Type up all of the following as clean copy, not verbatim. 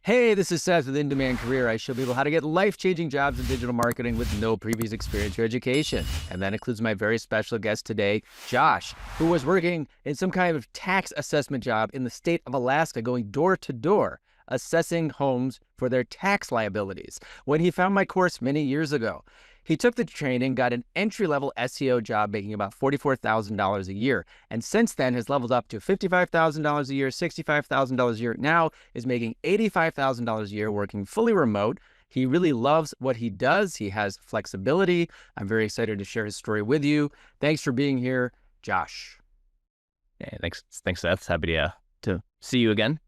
Hey, this is Seth with In Demand Career. I show people how to get life-changing jobs in digital marketing with no previous experience or education. And that includes my very special guest today, Josh, who was working in some kind of tax assessment job in the state of Alaska, going door to door, assessing homes for their tax liabilities, when he found my course many years ago. He took the training, got an entry-level SEO job making about $44,000 a year, and since then has leveled up to $55,000 a year, $65,000 a year. Now is making $85,000 a year working fully remote. He really loves what he does. He has flexibility. I'm very excited to share his story with you. Thanks for being here, Josh. Hey, thanks, Seth. Happy to see you again.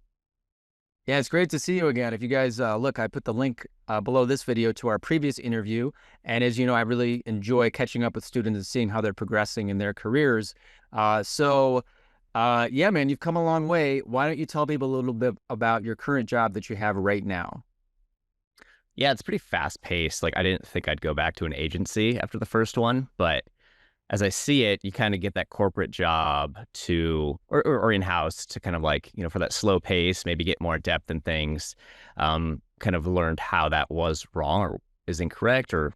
Yeah, it's great to see you again. If you guys look, I put the link below this video to our previous interview. And as you know, I really enjoy catching up with students and seeing how they're progressing in their careers. Yeah, man, you've come a long way. Why don't you tell people a little bit about your current job that you have right now? Yeah, it's pretty fast paced. Like I didn't think I'd go back to an agency after the first one, but as I see it, you kind of get that corporate job to or in-house to kind of like, for that slow pace, maybe get more depth in things. Kind of learned how that was wrong or is incorrect or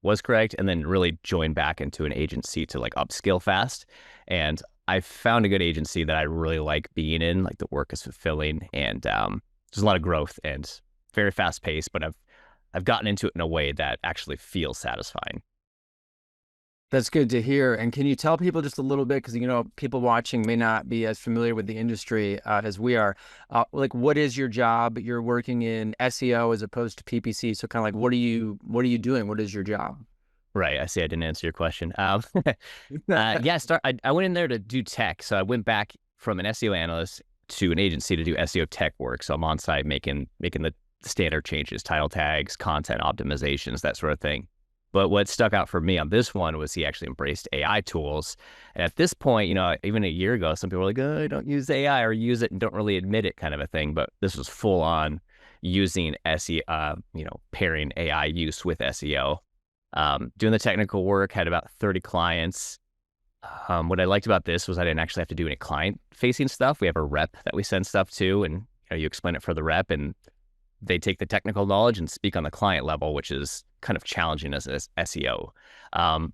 was correct, and then really join back into an agency to like upskill fast. And I found a good agency that I really like being in. Like the work is fulfilling and there's a lot of growth and very fast paced, but I've gotten into it in a way that actually feels satisfying. That's good to hear. And can you tell people just a little bit, because people watching may not be as familiar with the industry as we are. Like, what is your job? You're working in SEO as opposed to PPC. So, kind of like, what are you doing? What is your job? Right. I see. I didn't answer your question. Yeah, I went in there to do tech. So I went back from an SEO analyst to an agency to do SEO tech work. So I'm on site making the standard changes, title tags, content optimizations, that sort of thing. But what stuck out for me on this one was he actually embraced AI tools. And at this point, even a year ago, some people were like, oh, don't use AI or use it and don't really admit it kind of a thing. But this was full on using SEO, pairing AI use with SEO. Doing the technical work, had about 30 clients. What I liked about this was I didn't actually have to do any client-facing stuff. We have a rep that we send stuff to, and you explain it for the rep, and they take the technical knowledge and speak on the client level, which is kind of challenging as SEO.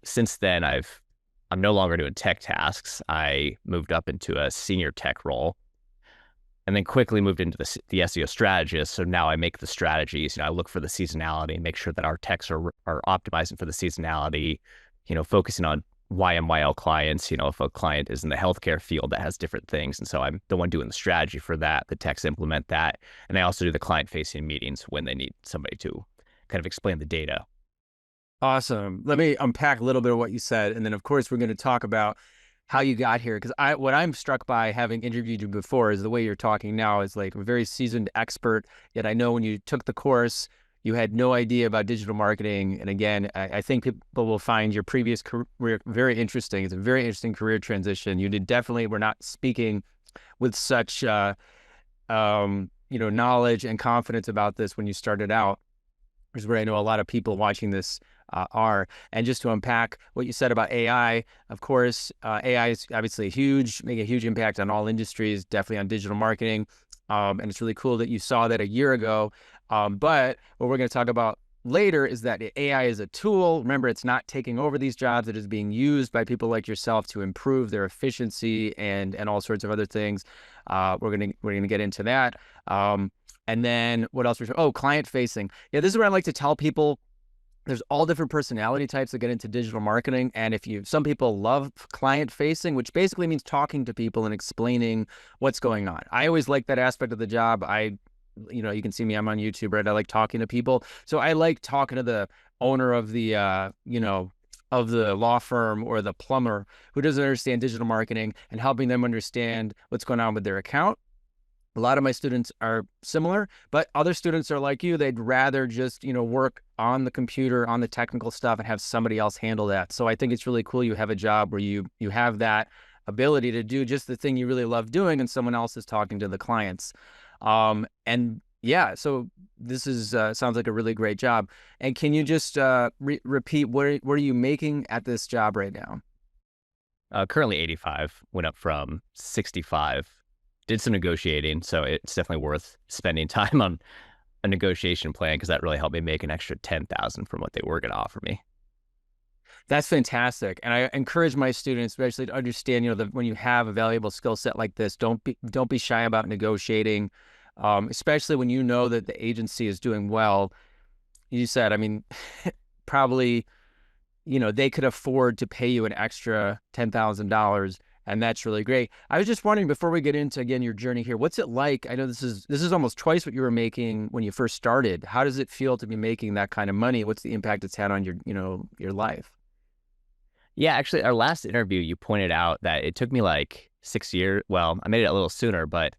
Since then, I'm no longer doing tech tasks. I moved up into a senior tech role, and then quickly moved into the SEO strategist. So now I make the strategies. I look for the seasonality, make sure that our techs are optimizing for the seasonality. Focusing on YMYL clients. If a client is in the healthcare field that has different things, and so I'm the one doing the strategy for that. The techs implement that, and I also do the client-facing meetings when they need somebody to kind of explain the data. Awesome. Let me unpack a little bit of what you said, and then of course we're going to talk about how you got here. Because what I'm struck by, having interviewed you before, is the way you're talking now is like a very seasoned expert. Yet I know when you took the course, you had no idea about digital marketing. And again, I think people will find your previous career very interesting. It's a very interesting career transition. You were not speaking with such knowledge and confidence about this when you started out, which is where I know a lot of people watching this are. And just to unpack what you said about AI, of course, AI is obviously making a huge impact on all industries, definitely on digital marketing. And it's really cool that you saw that a year ago. But what we're going to talk about later is that AI is a tool. Remember, it's not taking over these jobs. It is being used by people like yourself to improve their efficiency and all sorts of other things. We're gonna get into that. And then what else? Client facing. Yeah, this is where I like to tell people there's all different personality types that get into digital marketing. And some people love client facing, which basically means talking to people and explaining what's going on. I always like that aspect of the job. You can see me, I'm on YouTube, right? I like talking to people. So I like talking to the owner of the, of the law firm or the plumber who doesn't understand digital marketing and helping them understand what's going on with their account. A lot of my students are similar, but other students are like you. They'd rather just, work on the computer, on the technical stuff, and have somebody else handle that. So I think it's really cool you have a job where you have that ability to do just the thing you really love doing, and someone else is talking to the clients. And yeah, so this is sounds like a really great job. And can you just repeat what are you making at this job right now? Currently 85, went up from 65. Did some negotiating, so it's definitely worth spending time a negotiation plan because that really helped me make an extra 10,000 from what they were going to offer me. That's fantastic. And I encourage my students, especially to understand, that when you have a valuable skill set like this, don't be shy about negotiating, especially when you know that the agency is doing well. You said, I mean, probably, they could afford to pay you an extra $10,000, and that's really great. I was just wondering, before we get into, again, your journey here, what's it like? I know this is almost twice what you were making when you first started. How does it feel to be making that kind of money? What's the impact it's had on your life? Yeah, actually, our last interview, you pointed out that it took me like 6 years. Well, I made it a little sooner, but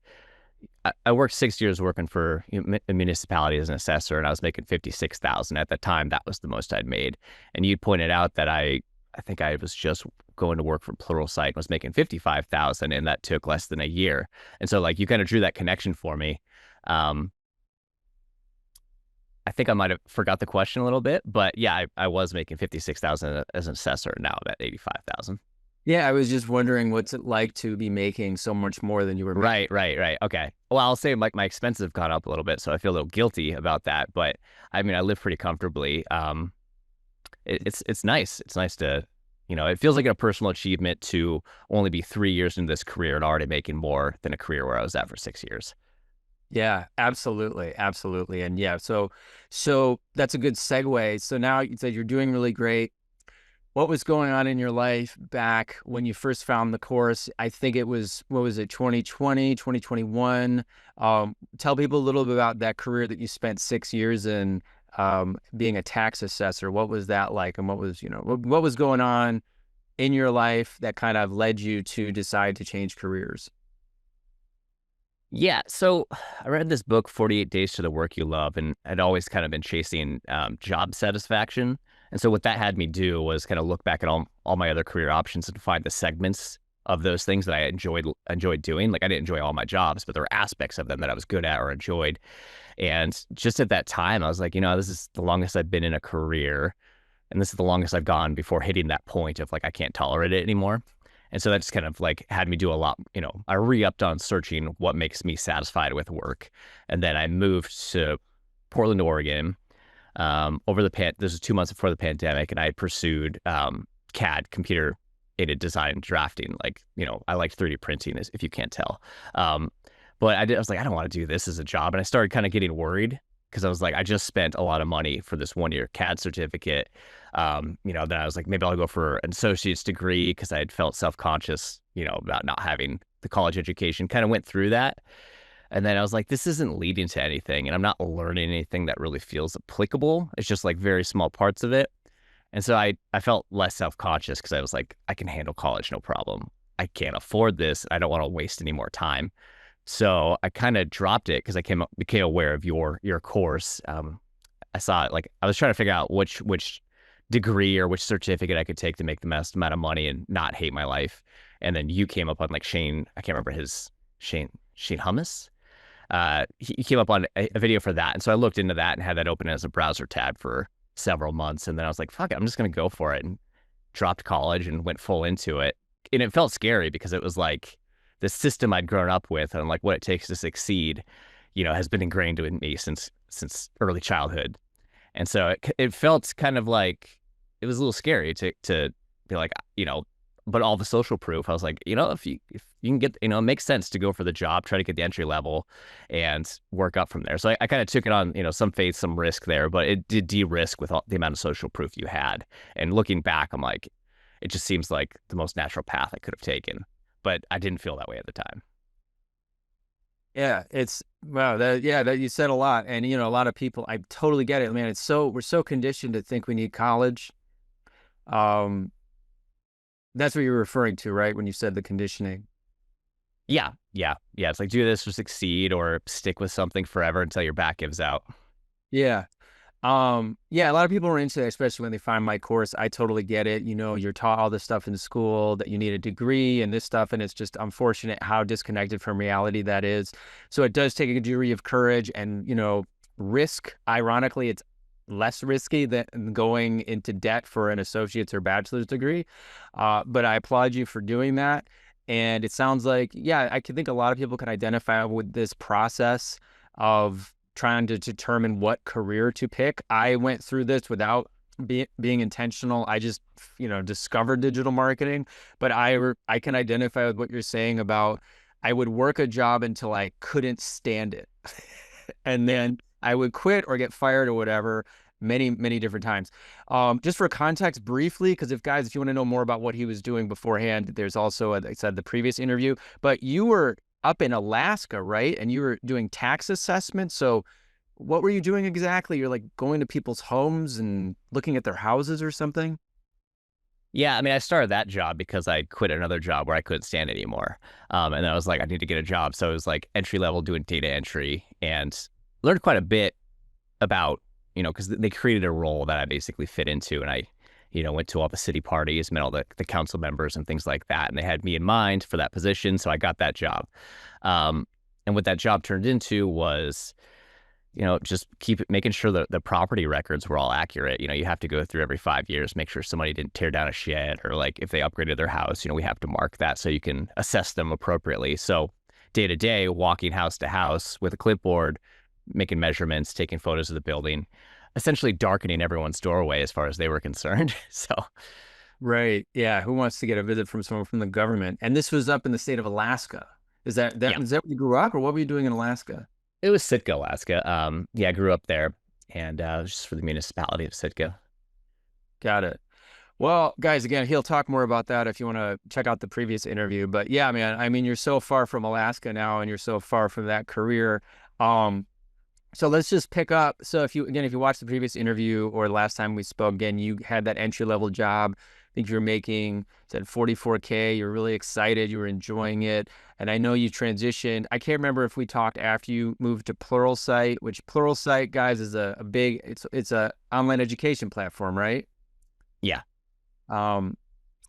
I worked 6 years working for a municipality as an assessor, and I was making 56,000 at the time. That was the most I'd made. And you pointed out that I think I was just going to work for Pluralsight and was making 55,000, and that took less than a year. And so, like, you kind of drew that connection for me. Um, I think I might have forgot the question a little bit, but yeah, I was making 56,000 as an assessor. Now I'm at 85,000. Yeah, I was just wondering what's it like to be making so much more than you were making. Right. Okay. Well, I'll say my expenses have gone up a little bit, so I feel a little guilty about that. But I mean, I live pretty comfortably. It's nice. It's nice to, it feels like a personal achievement to only be 3 years into this career and already making more than a career where I was at for 6 years. Yeah, absolutely. Absolutely. And yeah, so that's a good segue. So now you said you're doing really great. What was going on in your life back when you first found the course? I think it was, what was it, 2020, 2021? Tell people a little bit about that career that you spent 6 years in, being a tax assessor. What was that like? And what was, what was going on in your life that kind of led you to decide to change careers? Yeah, so I read this book, 48 Days to the Work You Love, and I'd always kind of been chasing job satisfaction. And so what that had me do was kind of look back at all my other career options and find the segments of those things that I enjoyed doing. Like, I didn't enjoy all my jobs, but there were aspects of them that I was good at or enjoyed. And just at that time, I was like, this is the longest I've been in a career, and this is the longest I've gone before hitting that point of like, I can't tolerate it anymore. And so that just kind of like had me do a lot, I re-upped on searching what makes me satisfied with work. And then I moved to Portland, Oregon, this was 2 months before the pandemic, and I pursued CAD, computer aided design and drafting. Like, I liked 3D printing, if you can't tell. But I was like, I don't want to do this as a job. And I started kind of getting worried because I was like, I just spent a lot of money for this 1 year CAD certificate. Then I was like, maybe I'll go for an associate's degree because I had felt self-conscious, about not having the college education. Kind of went through that. And then I was like, this isn't leading to anything, and I'm not learning anything that really feels applicable. It's just like very small parts of it. And so I felt less self-conscious because I was like, I can handle college, no problem. I can't afford this. I don't want to waste any more time. So I kind of dropped it because I became aware of your course. I saw it, like I was trying to figure out which degree or which certificate I could take to make the most amount of money and not hate my life. And then you came up on like Shane, I can't remember Shane Hummus. He came up on a video for that. And so I looked into that and had that open as a browser tab for several months. And then I was like, fuck it, I'm just going to go for it, and dropped college and went full into it. And it felt scary because it was like the system I'd grown up with and like what it takes to succeed, has been ingrained in me since early childhood. And so it felt kind of like it was a little scary to be like, but all the social proof, I was like, if you can get, it makes sense to go for the job, try to get the entry level and work up from there. So I kind of took it on, some faith, some risk there, but it did de-risk with all the amount of social proof you had. And looking back, I'm like, it just seems like the most natural path I could have taken, but I didn't feel that way at the time. Yeah, wow. That you said a lot, and a lot of people. I totally get it, man. We're so conditioned to think we need college. Um, that's what you're referring to, right? When you said the conditioning. Yeah. It's like, do this to succeed or stick with something forever until your back gives out. Yeah. Yeah, a lot of people are into that, especially when they find my course. I totally get it. You're taught all this stuff in school that you need a degree and this stuff, and it's just unfortunate how disconnected from reality that is. So it does take a degree of courage and, risk. Ironically, it's less risky than going into debt for an associate's or bachelor's degree. But I applaud you for doing that. And it sounds like, yeah, I think a lot of people can identify with this process of trying to determine what career to pick. I went through this without being intentional. I just, discovered digital marketing, but I can identify with what you're saying about I would work a job until I couldn't stand it. And then I would quit or get fired or whatever many, many different times. Just for context briefly, because if you want to know more about what he was doing beforehand, there's also, as I said, the previous interview, but you were up in Alaska, right? And you were doing tax assessments. So what were you doing exactly? You're like going to people's homes and looking at their houses or something? Yeah, I mean, I started that job because I quit another job where I couldn't stand it anymore. And I was like, I need to get a job. So it was like entry level doing data entry, and learned quite a bit about, because they created a role that I basically fit into. And I, went to all the city parties, met all the council members and things like that. And they had me in mind for that position. So I got that job. And what that job turned into was, just making sure that the property records were all accurate. You have to go through every 5 years, make sure somebody didn't tear down a shed, or like if they upgraded their house, we have to mark that so you can assess them appropriately. So day to day, walking house to house with a clipboard, making measurements, taking photos of the building, essentially darkening everyone's doorway as far as they were concerned. So Right. Yeah. Who wants to get a visit from someone from the government? And this was up in the state of Alaska. Is that yeah, is that where you grew up, or what were you doing in Alaska? it was Sitka, Alaska. Yeah, I grew up there, and it was just for the municipality of Sitka. Got it. Well, guys, again, he'll talk more about that if you want to check out the previous interview. But yeah, man, I mean, you're so far from Alaska now, and you're so far from that career. So let's just pick up. So if you watch the previous interview or last time we spoke, again, you had that entry level job. I think you were making, said 44K. You're really excited. You were enjoying it. And I know you transitioned. I can't remember if we talked after you moved to Pluralsight, which Pluralsight, guys, is a big, it's a online education platform, right? Yeah. Um,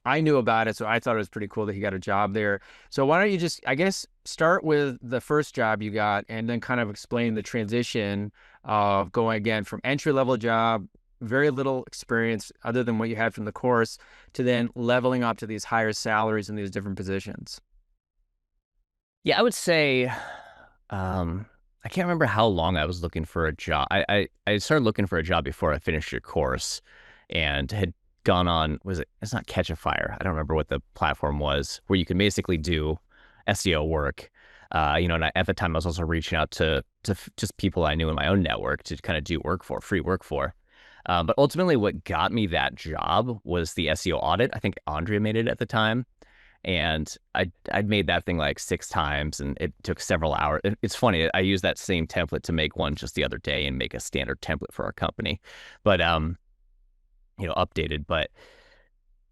I knew about it, so I thought it was pretty cool that he got a job there. So why don't you just, I guess, start with the first job you got and then kind of explain the transition of going again from entry-level job, very little experience other than what you had from the course, to then leveling up to these higher salaries in these different positions. Yeah, I would say, I can't remember how long I was looking for a job. I started looking for a job before I finished your course, and had gone on, it's not Catch a Fire. I don't remember what the platform was, where you can basically do SEO work. And at the time I was also reaching out to just people I knew in my own network to kind of do free work for. But ultimately what got me that job was the SEO audit. I think Andrea made it at the time. And I'd made that thing like 6 times, and it took several hours. It's funny, I used that same template to make one just the other day and make a standard template for our company. But updated. But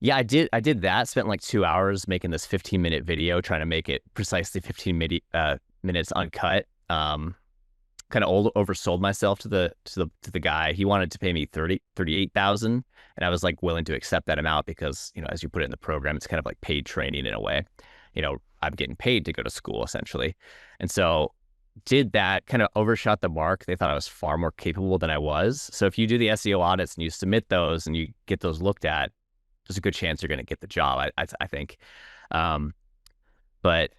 yeah, I did that, spent like 2 hours making this 15-minute video, trying to make it precisely 15 minutes uncut. Kind of oversold myself to the guy. He wanted to pay me 38,000, and I was like willing to accept that amount because, as you put it in the program, it's kind of like paid training in a way. I'm getting paid to go to school essentially. And so did that, kind of overshot the mark. They thought I was far more capable than I was. So if you do the SEO audits and you submit those and you get those looked at, there's a good chance you're going to get the job, I think. But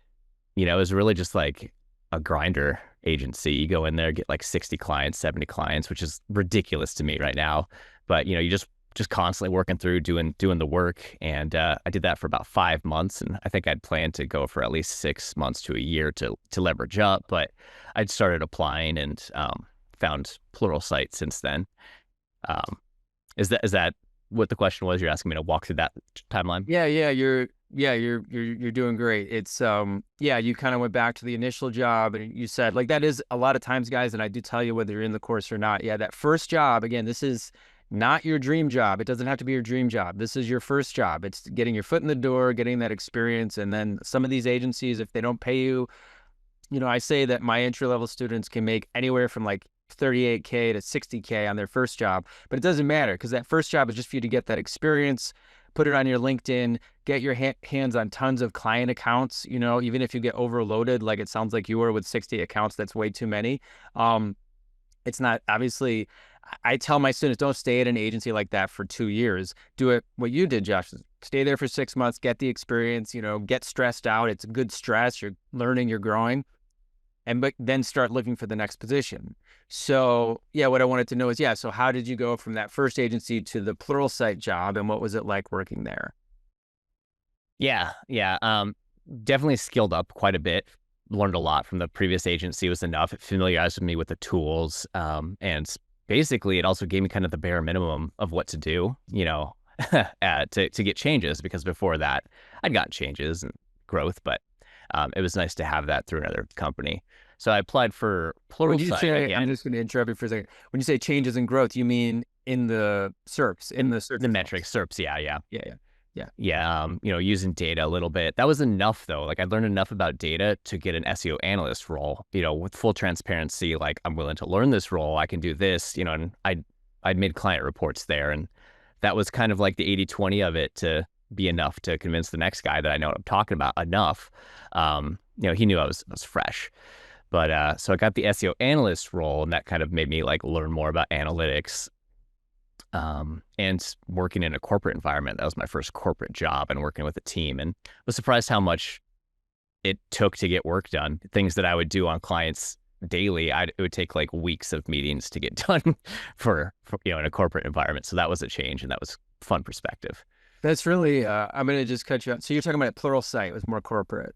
it was really just like a grinder agency. You go in there, get like 60 clients, 70 clients, which is ridiculous to me right now. But you just constantly working through doing the work. And I did that for about 5 months, and I think I'd planned to go for at least 6 months to a year to leverage up. But I'd started applying and found Pluralsight since then. Is that what the question was? You're asking me to walk through that timeline? Yeah, you're doing great. It's you kind of went back to the initial job, and you said, like, that is a lot of times, guys, and I do tell you whether you're in the course or not. Yeah, that first job, again, this is not your dream job. It doesn't have to be your dream job. This is your first job. It's getting your foot in the door, getting that experience. And then some of these agencies, if they don't pay you, I say that my entry-level students can make anywhere from like 38K to 60K on their first job, but it doesn't matter because that first job is just for you to get that experience, put it on your LinkedIn, get your hands on tons of client accounts. Even if you get overloaded, like it sounds like you were with 60 accounts, that's way too many. It's not, obviously, I tell my students, don't stay at an agency like that for 2 years. Do it what you did, Josh. Stay there for 6 months, get the experience, get stressed out. It's good stress. You're learning, you're growing. but then start looking for the next position. So yeah, what I wanted to know is, yeah, so how did you go from that first agency to the Pluralsight job, and what was it like working there? Yeah, yeah. Definitely skilled up quite a bit. Learned a lot from the previous agency was enough. It familiarized me with the tools. And basically it also gave me kind of the bare minimum of what to do, to get changes, because before that I'd gotten changes and growth, but it was nice to have that through another company. So I applied for When you Pluralsight say, I'm again. just going to interrupt you for a second. When you say changes in growth, you mean in the SERPs, in the search The results? metrics, SERPs, yeah, yeah. Yeah, yeah, yeah. Yeah, using data a little bit. That was enough though. Like I learned enough about data to get an SEO analyst role, with full transparency. Like I'm willing to learn this role. I can do this, and I'd made client reports there. And that was kind of like the 80-20 of it to be enough to convince the next guy that I know what I'm talking about enough. He knew I was fresh. But so I got the SEO analyst role, and that kind of made me like learn more about analytics, and working in a corporate environment. That was my first corporate job, and working with a team, and was surprised how much it took to get work done. Things that I would do on clients daily, it would take like weeks of meetings to get done for in a corporate environment. So that was a change, and that was fun perspective. That's really, I'm going to just cut you out. So you're talking about Pluralsight was more corporate.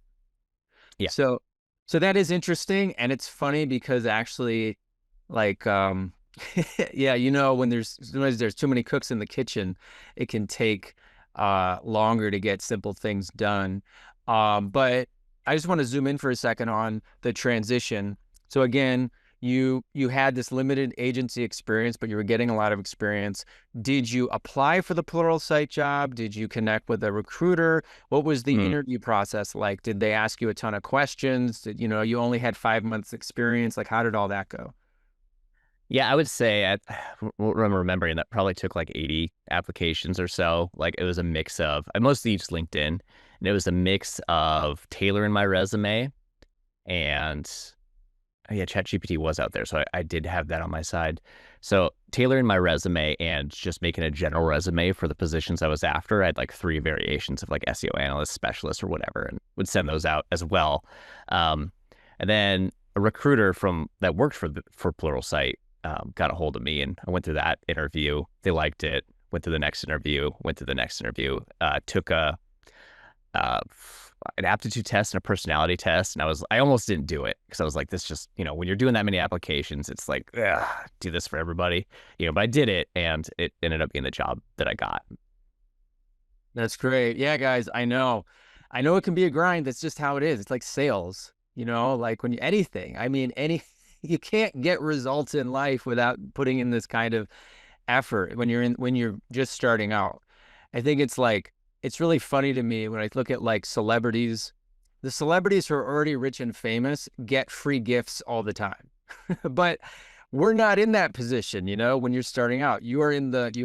Yeah. So, so that is interesting. And it's funny because actually, like, yeah, when there's too many cooks in the kitchen, it can take longer to get simple things done. But I just want to zoom in for a second on the transition. So again, you had this limited agency experience, but you were getting a lot of experience. Did you apply for the Pluralsight job? Did you connect with a recruiter? What was the Mm. interview process like? Did they ask you a ton of questions? Did you only had 5 months experience? Like, how did all that go? Yeah, I would say I'm remembering that probably took like 80 applications or so. Like it was a mix of, I mostly used LinkedIn, and it was a mix of tailoring my resume and yeah, ChatGPT was out there, so I did have that on my side. So tailoring my resume and just making a general resume for the positions I was after. I had like 3 variations of like SEO analyst, specialist, or whatever, and would send those out as well. And then a recruiter from that worked for Pluralsight got a hold of me, and I went through that interview. They liked it. Went to the next interview. Went to the next interview. Took uh, an aptitude test and a personality test, and I almost didn't do it because I was like, this just when you're doing that many applications, it's like, ugh, do this for everybody, But I did it, and it ended up being the job that I got. That's great. Yeah, guys, I know. I know it can be a grind. That's just how it is. It's like sales, like when anything. I mean, you can't get results in life without putting in this kind of effort when you're just starting out. I think it's really funny to me when I look at like celebrities. The celebrities who are already rich and famous get free gifts all the time. But we're not in that position, when you're starting out. You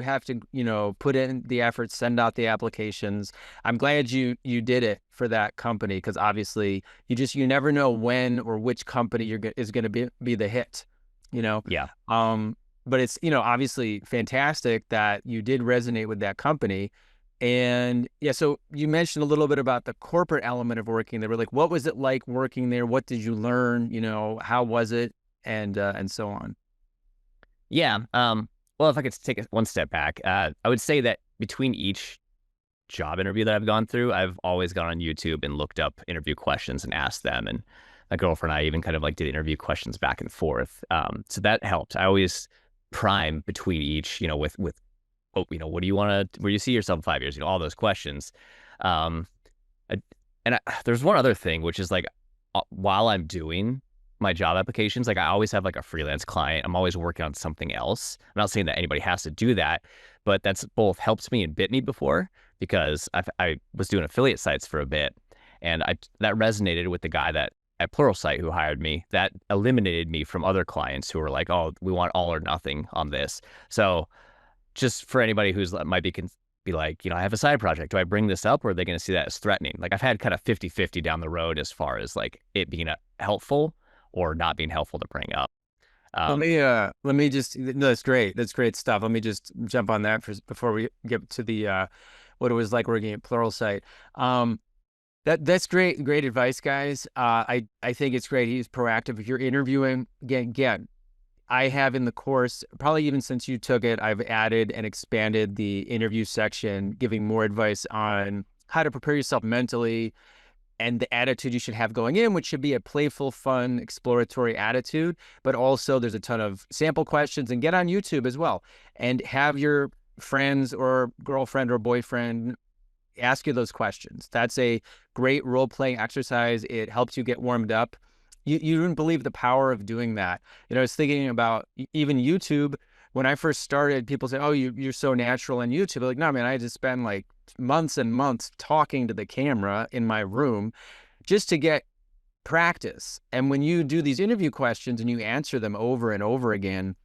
have to, put in the effort, send out the applications. I'm glad you did it for that company, because obviously you never know when or which company is going to be the hit, you know. Yeah. But it's, obviously fantastic that you did resonate with that company. And yeah, so you mentioned a little bit about the corporate element of working there. Like, what was it like working there? What did you learn? How was it? And so on. Yeah. Well, if I could take one step back, I would say that between each job interview that I've gone through, I've always gone on YouTube and looked up interview questions and asked them. And my girlfriend and I even kind of like did interview questions back and forth. So that helped. I always prime between each, with oh, what do you want to, where do you see yourself in 5 years? All those questions. Um, there's one other thing, which is like, while I'm doing my job applications, like I always have like a freelance client. I'm always working on something else. I'm not saying that anybody has to do that, but that's both helped me and bit me before, because I was doing affiliate sites for a bit, and that resonated with the guy that at Pluralsight who hired me. That eliminated me from other clients who were like, oh, we want all or nothing on this. So just for anybody who's might be like, I have a side project. Do I bring this up, or are they going to see that as threatening? Like I've had kind of 50-50 down the road as far as like it being helpful or not being helpful to bring up. Let Um, me just, no, that's great. That's great stuff. Let me just jump on that before we get to the, what it was like working at Pluralsight. Um, That's great advice, guys. I think it's great. He's proactive. If you're interviewing, again, I have in the course, probably even since you took it, I've added and expanded the interview section, giving more advice on how to prepare yourself mentally and the attitude you should have going in, which should be a playful, fun, exploratory attitude. But also, there's a ton of sample questions, and get on YouTube as well and have your friends or girlfriend or boyfriend ask you those questions. That's a great role-playing exercise. It helps you get warmed up. You wouldn't believe the power of doing that. I was thinking about even YouTube. When I first started, people say, "Oh, you're so natural on YouTube." Like, no, man, I had to spend like months and months talking to the camera in my room just to get practice. And when you do these interview questions and you answer them over and over again,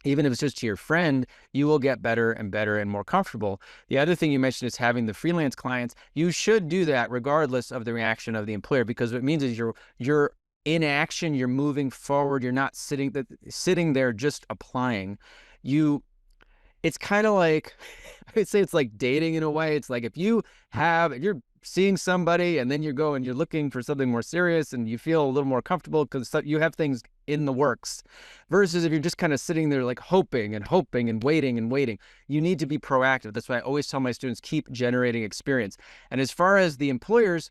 even if it's just to your friend, you will get better and better and more comfortable. The other thing you mentioned is having the freelance clients. You should do that regardless of the reaction of the employer, because what it means is you're in action, you're moving forward, you're not sitting there just applying. It's kind of like, I would say it's like dating in a way. It's like if you're seeing somebody and then you're looking for something more serious and you feel a little more comfortable because you have things in the works, versus if you're just kind of sitting there like hoping and hoping and waiting and waiting. You need to be proactive. That's why I always tell my students, keep generating experience. And as far as the employers,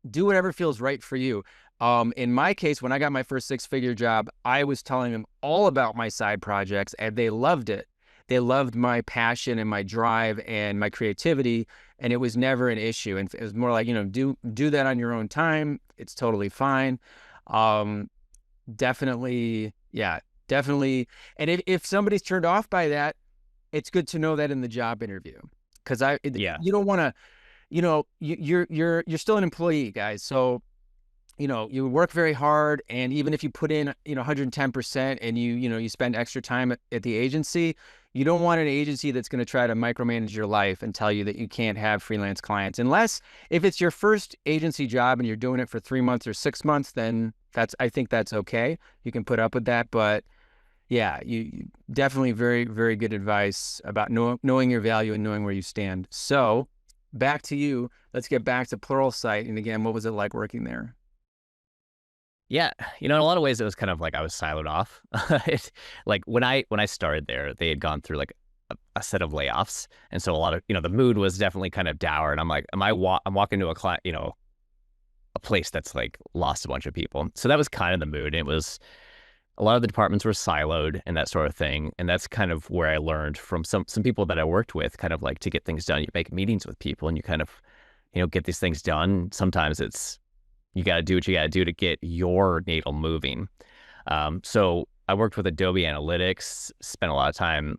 do whatever feels right for you. In my case, when I got my first six-figure job, I was telling them all about my side projects and they loved it. They loved my passion and my drive and my creativity, and it was never an issue. And it was more like, do that on your own time. It's totally fine. Definitely, yeah, definitely. And if somebody's turned off by that, it's good to know that in the job interview, because Yeah. you don't want to, you're still an employee, guys. So you work very hard, and even if you put in 110% and you spend extra time at the agency, you don't want an agency that's going to try to micromanage your life and tell you that you can't have freelance clients, unless if it's your first agency job and you're doing it for 3 months or 6 months. Then I think that's okay. You can put up with that. But yeah, you definitely very, very good advice about knowing your value and knowing where you stand. So back to you. Let's get back to Pluralsight. And again, what was it like working there? Yeah, in a lot of ways, it was kind of like I was siloed off. Like when I started there, they had gone through like a set of layoffs, and so a lot of the mood was definitely kind of dour. And I'm like, I'm walking to a client, a place that's like lost a bunch of people. So that was kind of the mood. And it was a lot of the departments were siloed and that sort of thing. And that's kind of where I learned from some people that I worked with, kind of like to get things done. You make meetings with people and you kind of get these things done. Sometimes you got to do what you got to do to get your needle moving. So I worked with Adobe Analytics, spent a lot of time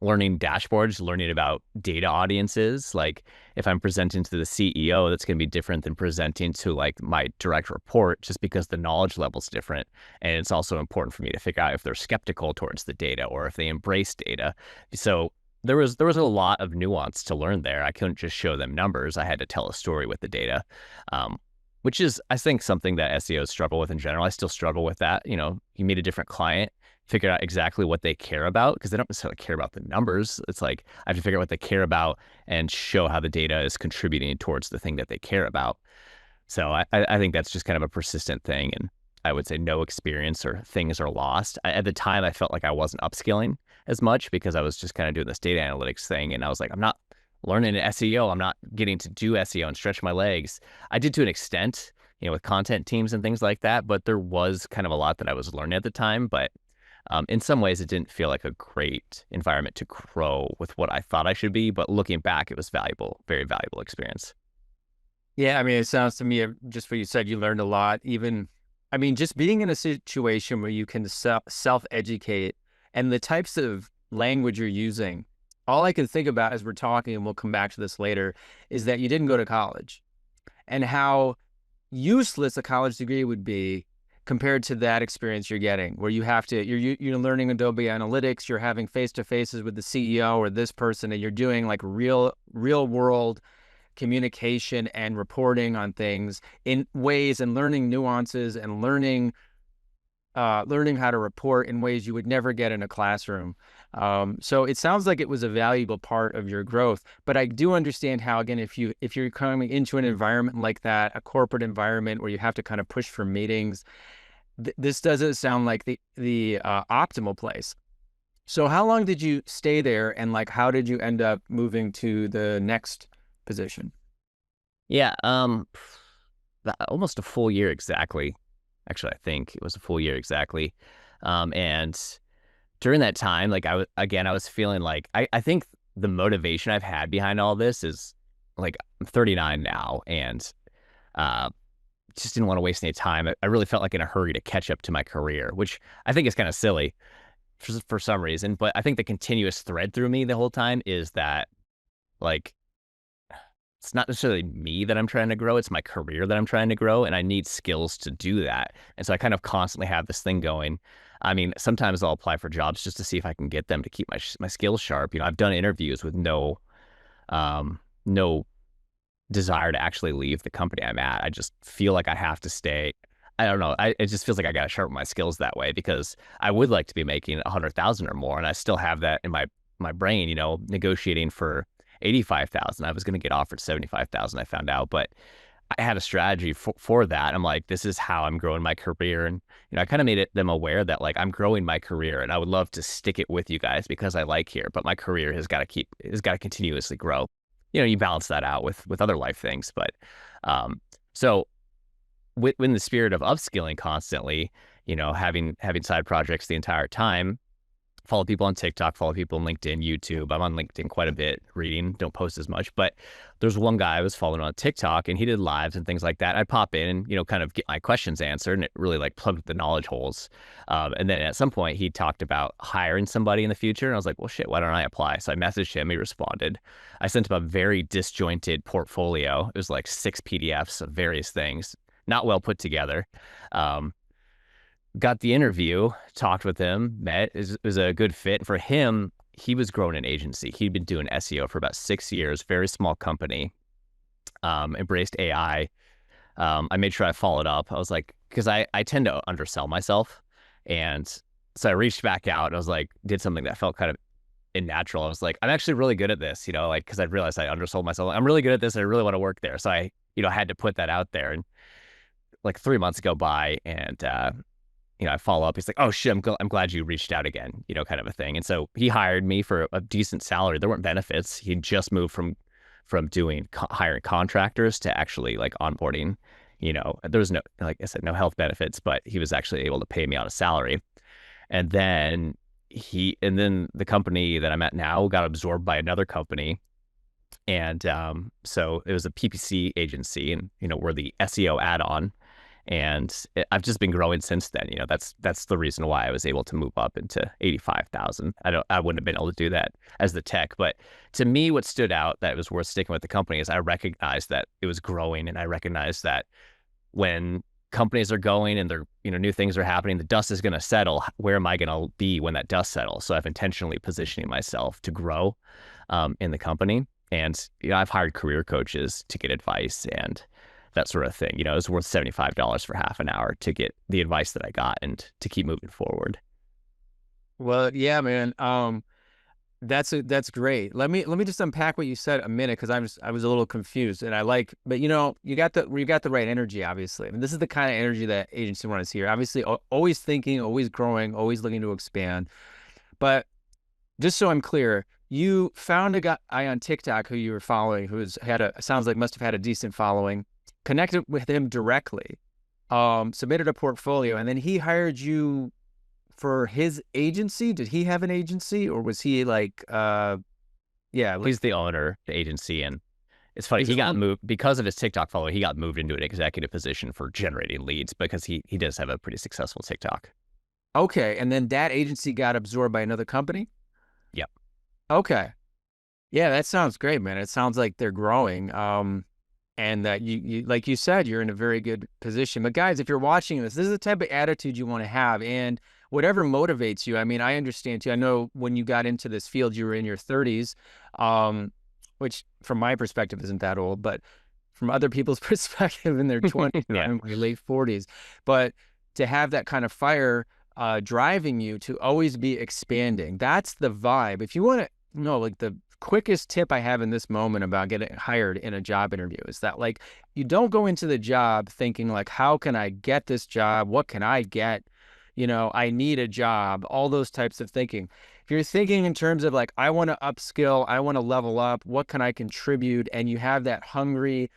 learning dashboards, learning about data audiences. Like if I'm presenting to the CEO, that's going to be different than presenting to like my direct report, just because the knowledge level's different. And it's also important for me to figure out if they're skeptical towards the data or if they embrace data. So there was a lot of nuance to learn there. I couldn't just show them numbers. I had to tell a story with the data, which is, I think, something that SEOs struggle with in general. I still struggle with that. You meet a different client, figure out exactly what they care about, because they don't necessarily care about the numbers. It's like I have to figure out what they care about and show how the data is contributing towards the thing that they care about. So I think that's just kind of a persistent thing. And I would say no experience or things are lost. At the time, I felt like I wasn't upskilling as much because I was just kind of doing this data analytics thing. And I was like, I'm not learning SEO. I'm not getting to do SEO and stretch my legs. I did to an extent, with content teams and things like that, but there was kind of a lot that I was learning at the time. But in some ways, it didn't feel like a great environment to grow with what I thought I should be. But looking back, it was valuable, very valuable experience. Yeah, I mean, it sounds to me, just what you said, you learned a lot. Even, I mean, just being in a situation where you can self-educate, and the types of language you're using. All I can think about as we're talking, and we'll come back to this later, is that you didn't go to college, and how useless a college degree would be compared to that experience you're getting, where you're learning Adobe Analytics, you're having face-to-faces with the CEO or this person, and you're doing like real world communication and reporting on things in ways, and learning nuances and learning learning how to report in ways you would never get in a classroom. So it sounds like it was a valuable part of your growth. But I do understand how, again, if you're coming into an environment like that, a corporate environment where you have to kind of push for meetings, this doesn't sound like the optimal place. So how long did you stay there, and like how did you end up moving to the next position? Yeah, almost a full year exactly. Actually, I think it was a full year exactly. And during that time, like I was feeling like I think the motivation I've had behind all this is like I'm 39 now, and uh just didn't want to waste any time. I really felt like in a hurry to catch up to my career, which I think is kind of silly for some reason. But I think the continuous thread through me the whole time is that like it's not necessarily me that I'm trying to grow, it's my career that I'm trying to grow, and I need skills to do that. And so I kind of constantly have this thing going. I mean, sometimes I'll apply for jobs just to see if I can get them to keep my skills sharp. You know, I've done interviews with no desire to actually leave the company I'm at. I just feel like I have to stay. I don't know. It just feels like I got to sharpen my skills that way because I would like to be making 100,000 or more, and I still have that in my brain. You know, negotiating for 85,000. I was going to get offered 75,000. I found out, but I had a strategy for that. I'm like, this is how I'm growing my career, and you know, I kind of made them aware that like I'm growing my career, and I would love to stick it with you guys because I like here, but my career has got to continuously grow. You know, you balance that out with other life things, but so in the spirit of upskilling constantly, you know, having side projects the entire time, follow people on TikTok, follow people on LinkedIn, YouTube. I'm on LinkedIn quite a bit, reading, don't post as much, but there's one guy I was following on TikTok and he did lives and things like that. I'd pop in and, you know, kind of get my questions answered, and it really like plugged the knowledge holes. And then at some point he talked about hiring somebody in the future. And I was like, well, shit, why don't I apply? So I messaged him, he responded. I sent him a very disjointed portfolio. It was like 6 PDFs of various things, not well put together. Got the interview, talked with him, met, it was a good fit. For him, he was growing an agency. He'd been doing SEO for about 6 years, very small company, embraced AI. I made sure I followed up. I was like, because I tend to undersell myself. And so I reached back out and I was like, did something that felt kind of unnatural. I was like, I'm actually really good at this, you know, like, because I realized I undersold myself. I'm really good at this. I really want to work there. So I, you know, had to put that out there. And like 3 months go by and, you know, I follow up. He's like, "Oh shit, I'm glad you reached out again," you know, kind of a thing. And so he hired me for a decent salary. There weren't benefits. He just moved from doing hiring contractors to actually like onboarding. You know, there was no, like I said, no health benefits, but he was actually able to pay me on a salary. And then the company that I'm at now got absorbed by another company. And so it was a PPC agency, and you know, we're the SEO add-on. And I've just been growing since then. You know, that's the reason why I was able to move up into 85,000. I wouldn't have been able to do that as the tech. But to me, what stood out that was worth sticking with the company is I recognized that it was growing, and I recognized that when companies are going and they're, you know, new things are happening, the dust is going to settle. Where am I going to be when that dust settles? So I've intentionally positioning myself to grow in the company. And you know, I've hired career coaches to get advice and that sort of thing. You know, it was worth $75 for half an hour to get the advice that I got and to keep moving forward. Well, yeah, man. That's great. Let me just unpack what you said a minute, because I was a little confused, and but you know, you got the right energy, obviously. I mean, this is the kind of energy that agency runners here. Obviously, always thinking, always growing, always looking to expand. But just so I'm clear, you found a guy on TikTok who you were following, sounds like must have had a decent following, connected with him directly, submitted a portfolio, and then he hired you for his agency. Did he have an agency, or was he like, yeah, like, He's the owner, the agency, and it's funny. he's He his got own? moved because of his TikTok following. He got moved into an executive position for generating leads because he does have a pretty successful TikTok. Okay, and then that agency got absorbed by another company. Yep. Okay, yeah, that sounds great, man. It sounds like they're growing. And that you like you said, you're in a very good position. But guys, if you're watching this is the type of attitude you want to have, and whatever motivates you. I mean, I understand too. I know when you got into this field, you were in your 30s, which from my perspective isn't that old, but from other people's perspective in their 20s or Yeah. in their late 40s. But to have that kind of fire driving you to always be expanding. That's the vibe. If you want to know, like the quickest tip I have in this moment about getting hired in a job interview is that like you don't go into the job thinking like, how can I get this job? What can I get? I need a job, all those types of thinking. If you're thinking in terms of like, I want to upskill, I want to level up, what can I contribute? And you have that hungry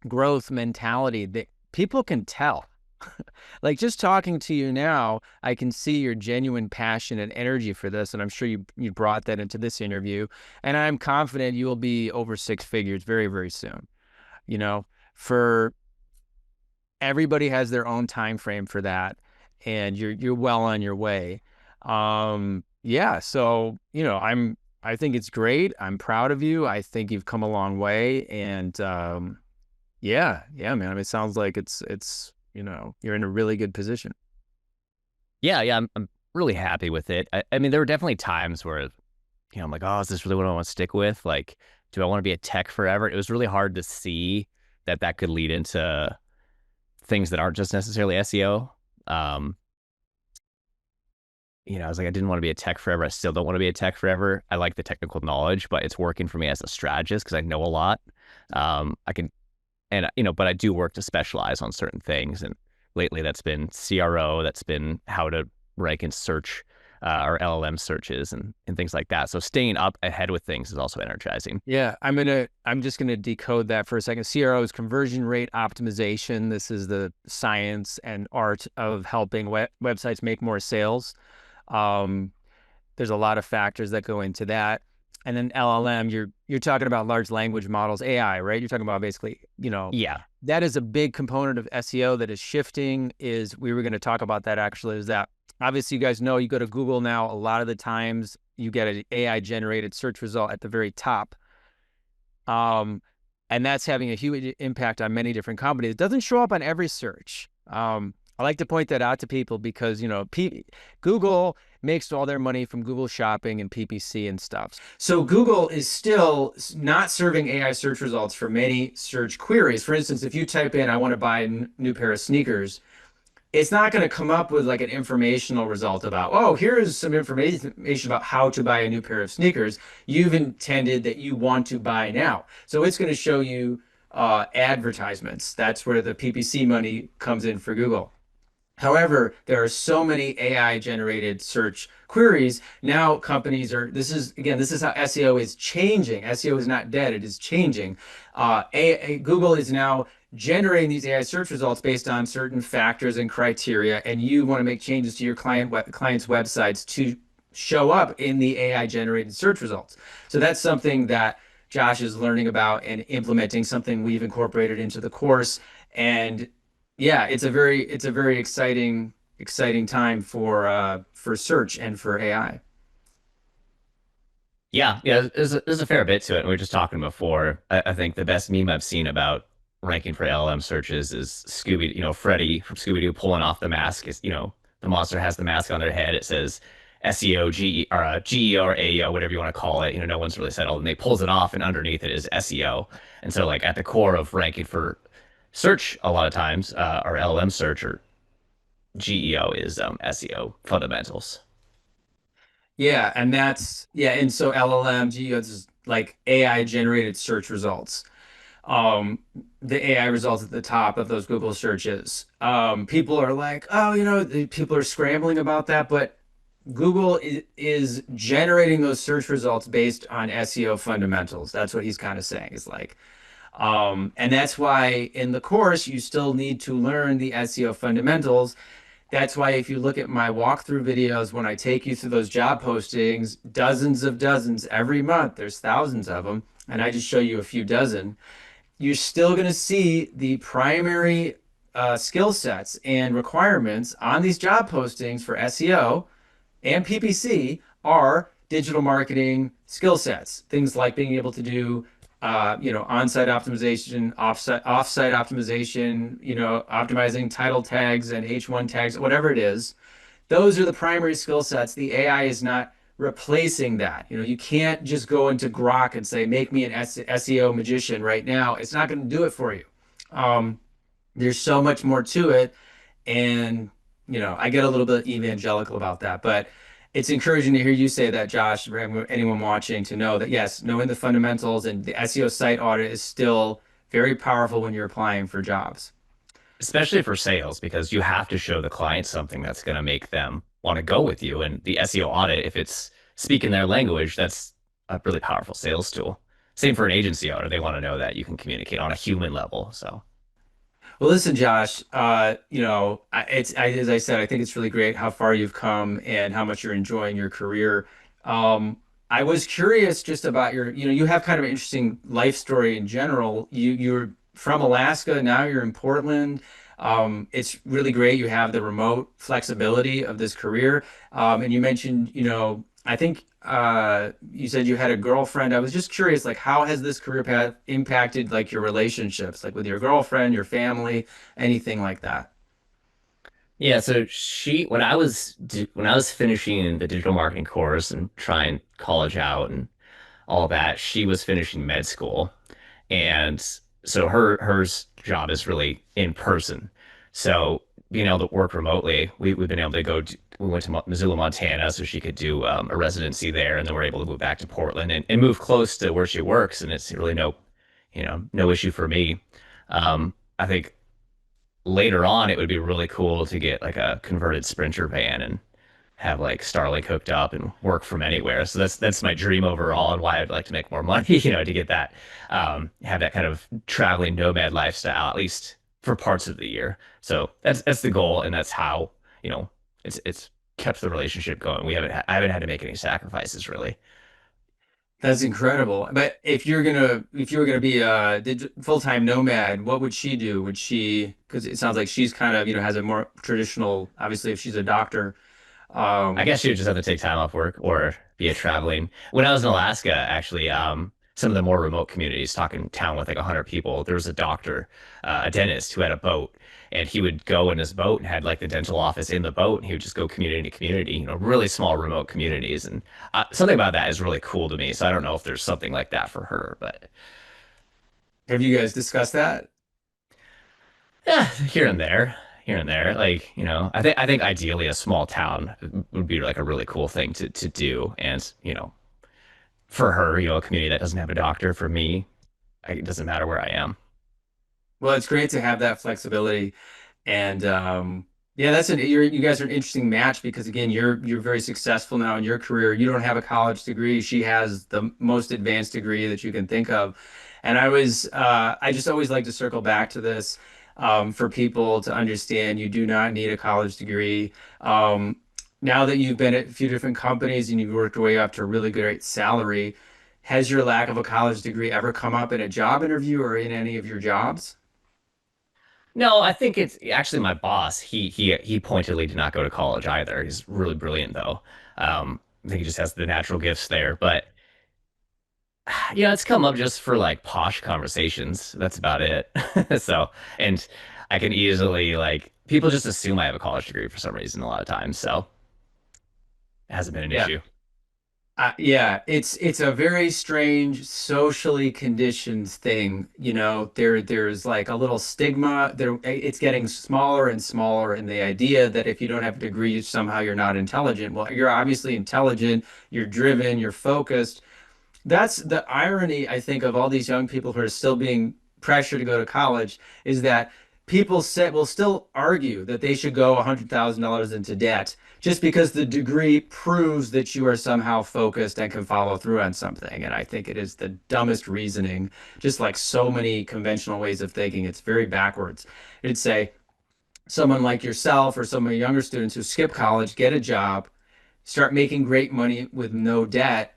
growth mentality that people can tell. Like just talking to you now, I can see your genuine passion and energy for this. And I'm sure you brought that into this interview. And I'm confident you will be over six figures very, very soon. For everybody has their own time frame for that. And you're well on your way. Yeah. So, I think it's great. I'm proud of you. I think you've come a long way. And yeah, man. I mean, it sounds like it's you're in a really good position. Yeah, I'm really happy with it. I mean, there were definitely times where, I'm like, oh, is this really what I want to stick with? Like, do I want to be a tech forever? It was really hard to see that could lead into things that aren't just necessarily SEO. I was like, I didn't want to be a tech forever. I still don't want to be a tech forever. I like the technical knowledge, but it's working for me as a strategist because I know a lot. I can, and but I do work to specialize on certain things. And lately, that's been CRO. That's been how to rank in search or LLM searches and things like that. So staying up ahead with things is also energizing. Yeah, I'm just gonna decode that for a second. CRO is conversion rate optimization. This is the science and art of helping websites make more sales. There's a lot of factors that go into that. And then LLM, you're talking about large language models, AI, right? You're talking about basically, Yeah. that is a big component of SEO that is shifting. We were going to talk about that actually, is that obviously you guys know you go to Google now, a lot of the times you get an AI generated search result at the very top. And that's having a huge impact on many different companies. It doesn't show up on every search. I like to point that out to people because, Google makes all their money from Google Shopping and PPC and stuff. So Google is still not serving AI search results for many search queries. For instance, if you type in, I want to buy a new pair of sneakers, it's not going to come up with like an informational result about, oh, here's some information about how to buy a new pair of sneakers. You've intended that you want to buy now. So it's going to show you advertisements. That's where the PPC money comes in for Google. However, there are so many AI generated search queries. Now companies this is how SEO is changing. SEO is not dead, it is changing. Google is now generating these AI search results based on certain factors and criteria, and you want to make changes to your client's websites to show up in the AI generated search results. So that's something that Josh is learning about and implementing, something we've incorporated into the course. And yeah, it's a very exciting time for search and for AI. Yeah, there's a fair bit to it. We were just talking before. I think the best meme I've seen about ranking for LLM searches is Freddy from Scooby-Doo pulling off the mask. The monster has the mask on their head. It says SEO, GE or AEO, whatever you want to call it. No one's really settled. And they pulls it off, and underneath it is SEO. And so, like at the core of ranking for search, a lot of times, or LLM search or GEO is SEO fundamentals. Yeah, and so LLM, GEO is like AI generated search results. The AI results at the top of those Google searches. People are like, oh, people are scrambling about that, but Google is generating those search results based on SEO fundamentals. That's what he's kind of saying. Is like, and that's why in the course you still need to learn the SEO fundamentals. That's why if you look at my walkthrough videos, when I take you through those job postings, dozens every month, there's thousands of them, and I just show you a few dozen, you're still going to see the primary skill sets and requirements on these job postings for SEO and PPC are digital marketing skill sets. Things like being able to do on-site optimization, off-site optimization, optimizing title tags and H1 tags, whatever it is. Those are the primary skill sets. The AI is not replacing that. You can't just go into Grok and say, make me an SEO magician right now. It's not going to do it for you. There's so much more to it. And, I get a little bit evangelical about that, but it's encouraging to hear you say that, Josh, for anyone watching to know that, yes, knowing the fundamentals and the SEO site audit is still very powerful when you're applying for jobs. Especially for sales, because you have to show the client something that's going to make them want to go with you. And the SEO audit, if it's speaking their language, that's a really powerful sales tool. Same for an agency owner. They want to know that you can communicate on a human level. So, Well, listen, Josh, as I said, I think it's really great how far you've come and how much you're enjoying your career. Um, I was curious just about you have kind of an interesting life story in general. You're from Alaska, now you're in Portland. It's really great. You have the remote flexibility of this career. And you mentioned, I think you said you had a girlfriend. I was just curious, like, how has this career path impacted like your relationships, like with your girlfriend, your family, anything like that? yeah, so when I was finishing the digital marketing course and trying college out and all that, she was finishing med school. And so hers job is really in person. So being able to work remotely, we've been able to we went to Missoula, Montana, so she could do a residency there, and then we're able to move back to Portland and move close to where she works, and it's really no issue for me. I think later on it would be really cool to get like a converted Sprinter van and have like Starlink hooked up and work from anywhere. So that's my dream overall, and why I'd like to make more money, to get that, have that kind of traveling nomad lifestyle, at least for parts of the year. So that's the goal, and that's how, it's kept the relationship going. I haven't had to make any sacrifices really. That's incredible. But if you were gonna be a full-time nomad, what would she do? Because it sounds like she's kind of, has a more traditional, obviously if she's a doctor. I Um, guess you would just have to take time off work or be a traveling. When I was in Alaska, actually, some of the more remote communities, talking town with like 100 people, there was a doctor, a dentist who had a boat, and he would go in his boat and had like the dental office in the boat, and he would just go community to community, really small remote communities. And something about that is really cool to me. So I don't know if there's something like that for her, but have you guys discussed that? yeah, here and there. Like, I think ideally a small town would be like a really cool thing to do. And, for her, a community that doesn't have a doctor. For me, it doesn't matter where I am. Well, it's great to have that flexibility. And yeah, you guys are an interesting match because again, you're very successful now in your career. You don't have a college degree. She has the most advanced degree that you can think of. And I just always like to circle back to this for people to understand you do not need a college degree. Now that you've been at a few different companies and you've worked your way up to a really great salary, has your lack of a college degree ever come up in a job interview or in any of your jobs? No, I think it's actually my boss. He pointedly did not go to college either. He's really brilliant though. I think he just has the natural gifts there. But yeah, it's come up just for like posh conversations. That's about it. So, and I can easily like people just assume I have a college degree for some reason a lot of times. So it hasn't been an Yeah. issue. Yeah, it's a very strange socially conditioned thing. There's like a little stigma there. It's getting smaller and smaller, and the idea that if you don't have a degree, somehow you're not intelligent. Well, you're obviously intelligent, you're driven, you're focused. That's the irony, I think, of all these young people who are still being pressured to go to college is that will still argue that they should go $100,000 into debt just because the degree proves that you are somehow focused and can follow through on something. And I think it is the dumbest reasoning, just like so many conventional ways of thinking. It's very backwards. It'd say someone like yourself or some of the younger students who skip college, get a job, start making great money with no debt,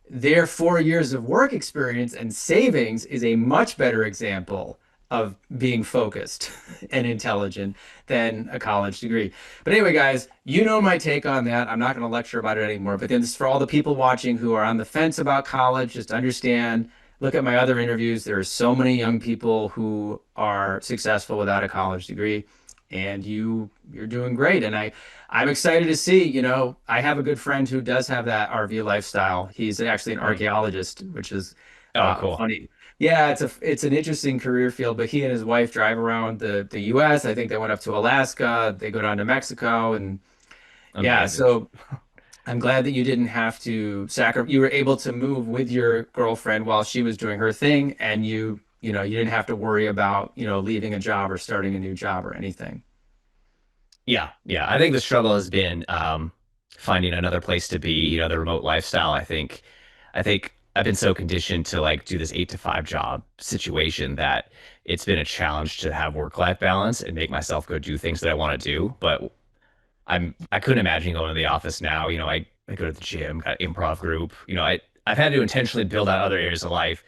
their 4 years of work experience and savings is a much better example of being focused and intelligent than a college degree. But anyway, guys, you know my take on that. I'm not going to lecture about it anymore. But then this is for all the people watching who are on the fence about college, just understand, look at my other interviews. There are so many young people who are successful without a college degree. And you're doing great. And I'm excited to see, I have a good friend who does have that RV lifestyle. He's actually an archaeologist, which is Oh, cool. funny. Yeah, it's an interesting career field, but he and his wife drive around the US. I think they went up to Alaska, they go down to Mexico, and yeah, Amazing. so I'm glad that you didn't have to sacrifice. You were able to move with your girlfriend while she was doing her thing, and you didn't have to worry about, leaving a job or starting a new job or anything. Yeah, yeah. I think the struggle has been finding another place to be, the remote lifestyle. I think I've been so conditioned to like do this 8 to 5 job situation that it's been a challenge to have work-life balance and make myself go do things that I want to do. But I couldn't imagine going to the office now. I go to the gym, got an improv group. I've had to intentionally build out other areas of life.